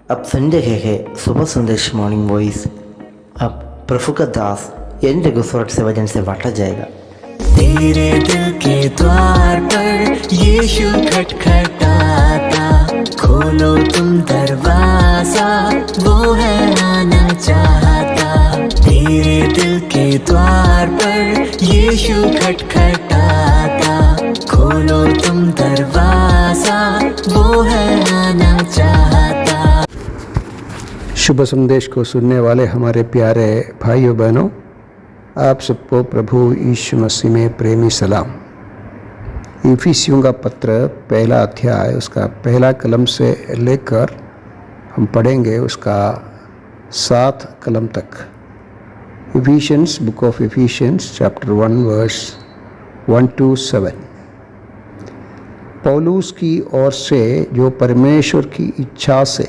अब संडे है सुबह संदेश मॉर्निंग वॉइस। अब प्रभु का दास एन रघुसौरठ से वजन से बांटा जाएगा। तेरे दिल के द्वार पर यीशु खटखटाता, खोलो तुम दरवाजा, वो है आना चाहता। तेरे दिल के द्वार पर यीशु खटखटाता, खोलो तुम दरवाजा, वो है आना चाहता। शुभ संदेश को सुनने वाले हमारे प्यारे भाइयों बहनों, आप सबको प्रभु यीशु मसीह में प्रेमी सलाम। इफिसियों का पत्र पहला अध्याय उसका पहला कलम से लेकर हम पढ़ेंगे उसका 7 कलम तक। Ephesians, book of Ephesians chapter 1 verse 1 to 7। पौलुस की ओर से जो परमेश्वर की इच्छा से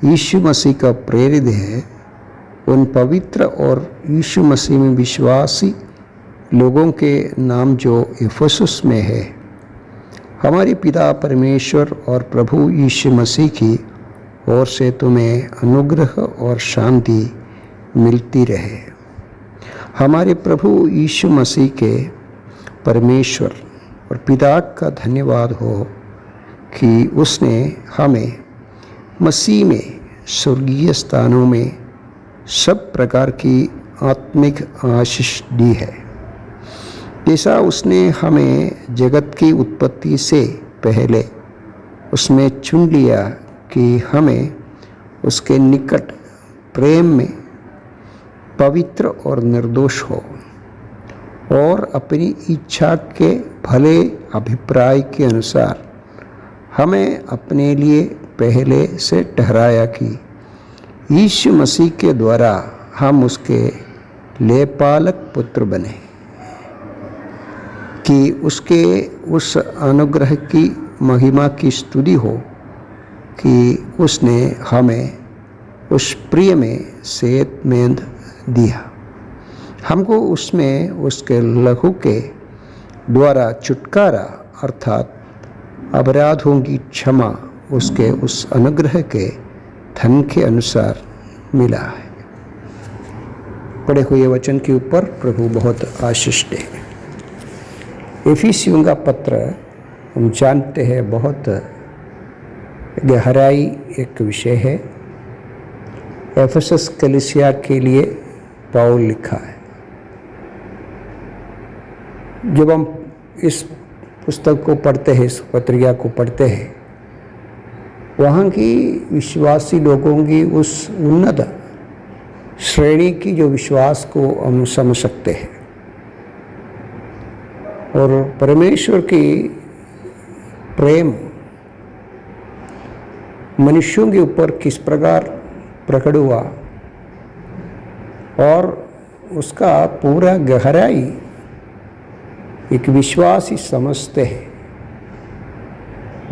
यीशु मसीह का प्रेरित है, उन पवित्र और यीशु मसीह में विश्वासी लोगों के नाम जो इफिसुस में है, हमारे पिता परमेश्वर और प्रभु यीशु मसीह की ओर से तुम्हें अनुग्रह और शांति मिलती रहे। हमारे प्रभु यीशु मसीह के परमेश्वर और पिता का धन्यवाद हो कि उसने हमें मसीह में स्वर्गीय स्थानों में सब प्रकार की आत्मिक आशीष दी है। जैसा उसने हमें जगत की उत्पत्ति से पहले उसमें चुन लिया कि हमें उसके निकट प्रेम में पवित्र और निर्दोष हो, और अपनी इच्छा के भले अभिप्राय के अनुसार हमें अपने लिए पहले से ठहराया कि यीशु मसीह के द्वारा हम उसके लेपालक पुत्र बने, कि उसके उस अनुग्रह की महिमा की स्तुति हो कि उसने हमें उस प्रिय में सेहतमंद दिया। हमको उसमें उसके लहू के द्वारा छुटकारा अर्थात अपराधों की क्षमा उसके उस अनुग्रह के धन के अनुसार मिला है। पढ़े हुए वचन के ऊपर प्रभु बहुत आशीष दे। इफिसियों का पत्र हम जानते हैं बहुत गहराई एक विषय है। एफेसस कलीसिया के लिए पौल लिखा है। जब हम इस पुस्तक को पढ़ते हैं, इस पत्रिका को पढ़ते हैं, वहाँ की विश्वासी लोगों की उस उन्नत श्रेणी की जो विश्वास को हम समझ सकते हैं, और परमेश्वर की प्रेम मनुष्यों के ऊपर किस प्रकार प्रकट हुआ और उसका पूरा गहराई एक विश्वासी समझते हैं।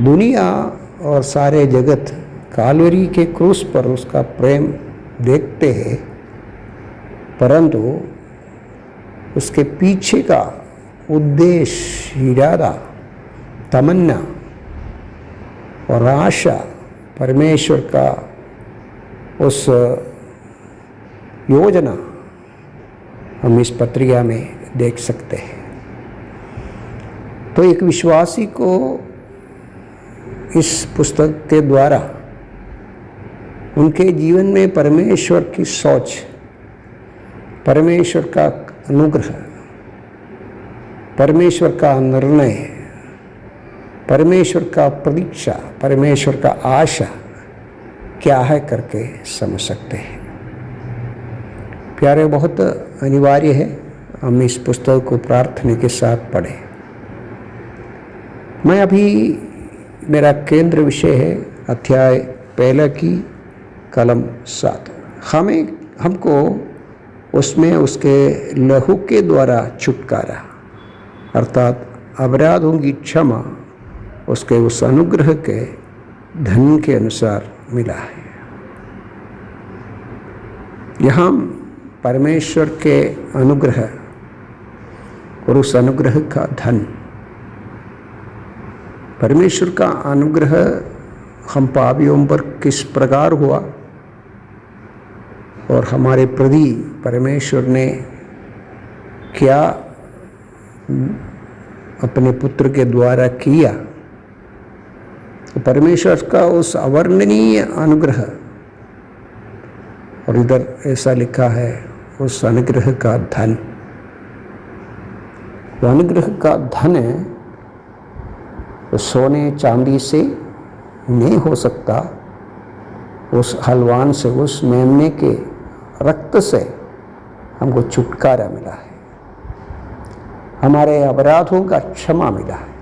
दुनिया और सारे जगत कालवरी के क्रूस पर उसका प्रेम देखते हैं, परंतु उसके पीछे का उद्देश्य, इरादा, तमन्ना और आशा परमेश्वर का उस योजना हम इस पत्रिका में देख सकते हैं। तो एक विश्वासी को इस पुस्तक के द्वारा उनके जीवन में परमेश्वर की सोच, परमेश्वर का अनुग्रह, परमेश्वर का निर्णय, परमेश्वर का प्रतीक्षा, परमेश्वर का आशा क्या है करके समझ सकते हैं। प्यारे, बहुत अनिवार्य है हम इस पुस्तक को प्रार्थना के साथ पढ़ें। मैं अभी, मेरा केंद्र विषय है अध्याय 1 की कलम 7। हमको उसमें उसके लहू के द्वारा छुटकारा अर्थात अपराधों की क्षमा उसके उस अनुग्रह के धन के अनुसार मिला है। यहाँ परमेश्वर के अनुग्रह और उस अनुग्रह का धन, परमेश्वर का अनुग्रह हम पापियों पर किस प्रकार हुआ और हमारे प्रति परमेश्वर ने क्या अपने पुत्र के द्वारा किया। तो परमेश्वर का उस अवर्णनीय अनुग्रह, और इधर ऐसा लिखा है उस अनुग्रह का धन। वो अनुग्रह का धन है तो सोने चांदी से नहीं हो सकता, उस हलवान से, उस मेमने के रक्त से हमको छुटकारा मिला है, हमारे अपराधों का क्षमा मिला है।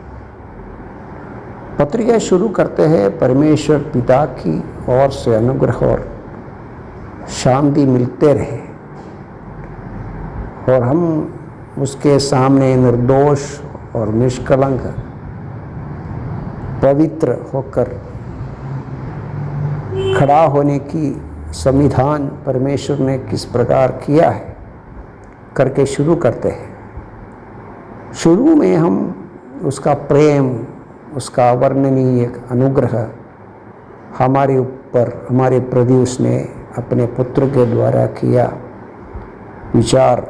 पत्रिका शुरू करते हैं परमेश्वर पिता की ओर से अनुग्रह और शांति मिलते रहे और हम उसके सामने निर्दोष और निष्कलंक पवित्र होकर खड़ा होने की संविधान परमेश्वर ने किस प्रकार किया है करके शुरू करते हैं। शुरू में हम उसका प्रेम, उसका वर्णनीय अनुग्रह हमारे ऊपर, हमारे प्रति उसने अपने पुत्र के द्वारा किया विचार,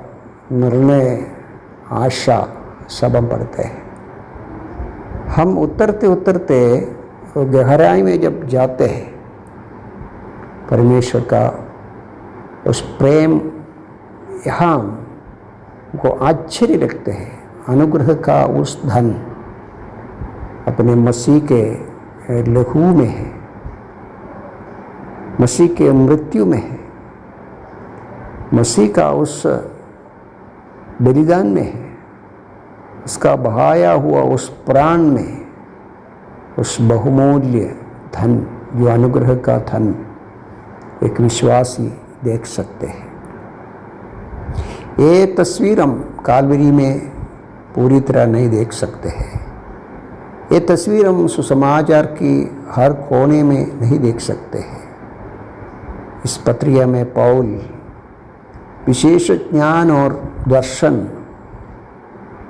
निर्णय, आशा सब हम पढ़ते हैं। हम उतरते उतरते गहराई में जब जाते हैं परमेश्वर का उस प्रेम, यहाँ को आश्चर्य लगते हैं। अनुग्रह का उस धन अपने मसीह के लहू में है, मसीह के मृत्यु में है, मसीह का उस बलिदान में है, उसका बहाया हुआ उस प्राण में, उस बहुमूल्य धन जो अनुग्रह का धन एक विश्वासी देख सकते हैं। ये तस्वीर हम कालवरी में पूरी तरह नहीं देख सकते हैं। ये तस्वीर हम सुसमाचार की हर कोने में नहीं देख सकते हैं। इस पत्रिका में पौल विशेष ज्ञान और दर्शन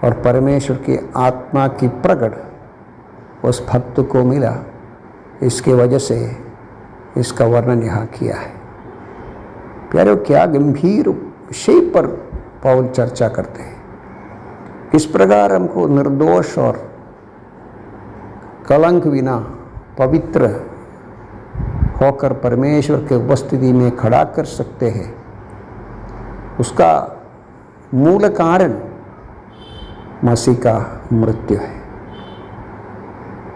और परमेश्वर की आत्मा की प्रकट उस भक्त को मिला, इसके वजह से इसका वर्णन यहाँ किया है। प्यारे, क्या गंभीर विषय पर पौल चर्चा करते हैं। किस प्रकार हमको निर्दोष और कलंक बिना पवित्र होकर परमेश्वर के उपस्थिति में खड़ा कर सकते हैं, उसका मूल कारण मसीह का मृत्यु है।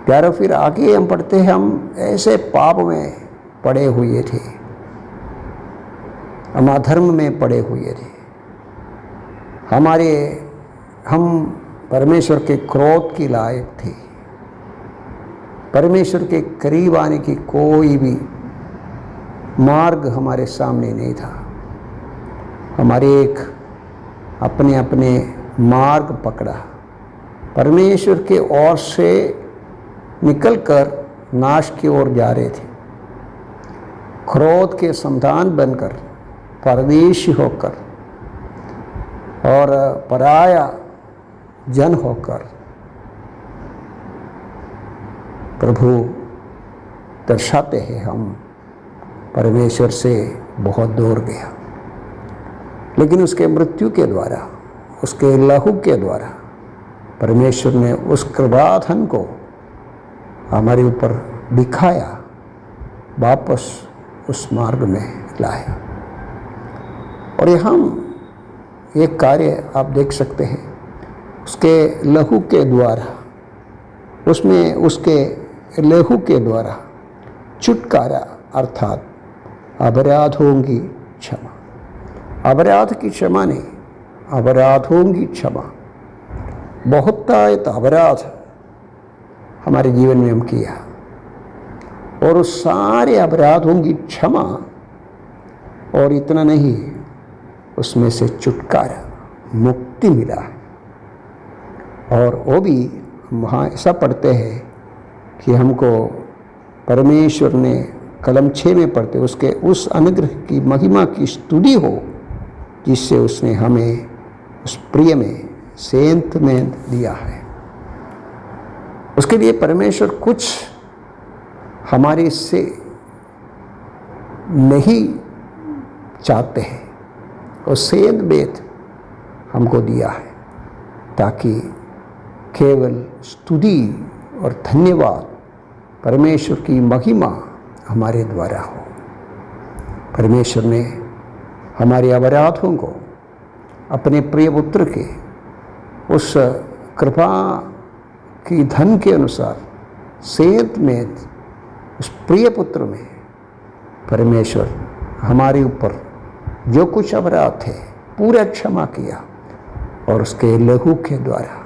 प्यारो, फिर आगे हम पढ़ते हैं, हम ऐसे पाप में पड़े हुए थे, हम अधर्म में पड़े हुए थे, हम परमेश्वर के क्रोध की लायक थे, परमेश्वर के करीब आने की कोई भी मार्ग हमारे सामने नहीं था। हमारे एक अपने अपने मार्ग पकड़ा, परमेश्वर के ओर से निकलकर नाश की ओर जा रहे थे। क्रोध के संतान बनकर, परदेशी होकर और पराया जन होकर प्रभु दर्शाते हैं हम परमेश्वर से बहुत दूर गया, लेकिन उसके मृत्यु के द्वारा, उसके लहू के द्वारा परमेश्वर ने उस कृपाधन को हमारे ऊपर दिखाया, वापस उस मार्ग में लाया। और यहाँ एक कार्य आप देख सकते हैं, उसके लहू के द्वारा, उसमें उसके लहू के द्वारा छुटकारा अर्थात अपराधों की क्षमा, अपराध की क्षमा नहीं, अपराधों की क्षमा। बहुतायत अपराध हमारे जीवन में हम किया और उस सारे अपराधों की क्षमा, और इतना नहीं, उसमें से छुटकारा, मुक्ति मिला है। और वो भी वहाँ ऐसा पढ़ते हैं कि हमको परमेश्वर ने कलम 6 में पढ़ते उसके उस अनुग्रह की महिमा की स्तुति हो जिससे उसने हमें उस प्रिय में सेंत में दिया है। उसके लिए परमेश्वर कुछ हमारे से नहीं चाहते हैं और सेंध बेद हमको दिया है ताकि केवल स्तुति और धन्यवाद परमेश्वर की महिमा हमारे द्वारा हो। परमेश्वर ने हमारे अपराधों को अपने प्रिय पुत्र के उस कृपा की धन के अनुसार सेंध में उस प्रिय पुत्र में परमेश्वर हमारे ऊपर जो कुछ अपराध थे पूरा क्षमा किया और उसके लहू के द्वारा,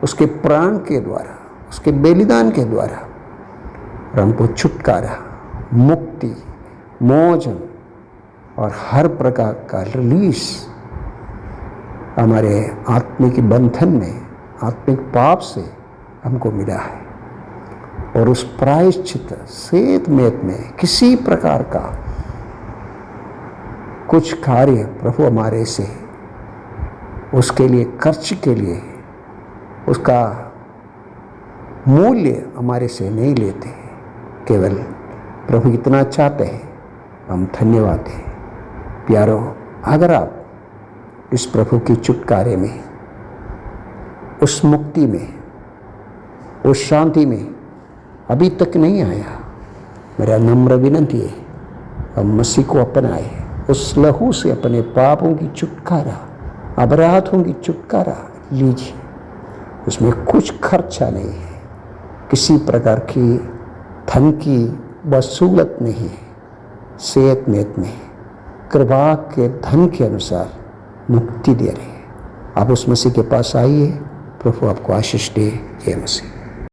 उसके प्राण के द्वारा, उसके बलिदान के द्वारा और हमको छुटकारा, मुक्ति, मोचन और हर प्रकार का रिलीज हमारे आत्मिक बंधन में, आत्मिक पाप से हमको मिला है। और उस प्रायश्चित सेंध में किसी प्रकार का कुछ कार्य प्रभु हमारे से उसके लिए खर्च के लिए उसका मूल्य हमारे से नहीं लेते। केवल प्रभु इतना चाहते हैं, हम धन्यवाद दें। प्यारो, अगर आप इस प्रभु की छुटकारे में, उस मुक्ति में, उस शांति में अभी तक नहीं आया, मेरा नम्र विनती है हम मसीह को अपनाए, उस लहू से अपने पापों की छुटकारा, अपराधों की छुटकारा लीजिए। उसमें कुछ खर्चा नहीं है, किसी प्रकार की धन की वसूलत नहीं है। सेंध में कृपा के धन के अनुसार मुक्ति दे रहे हैं। आप उस मसीह के पास आइए, प्रभु आपको आशीष दे। जय मसीह।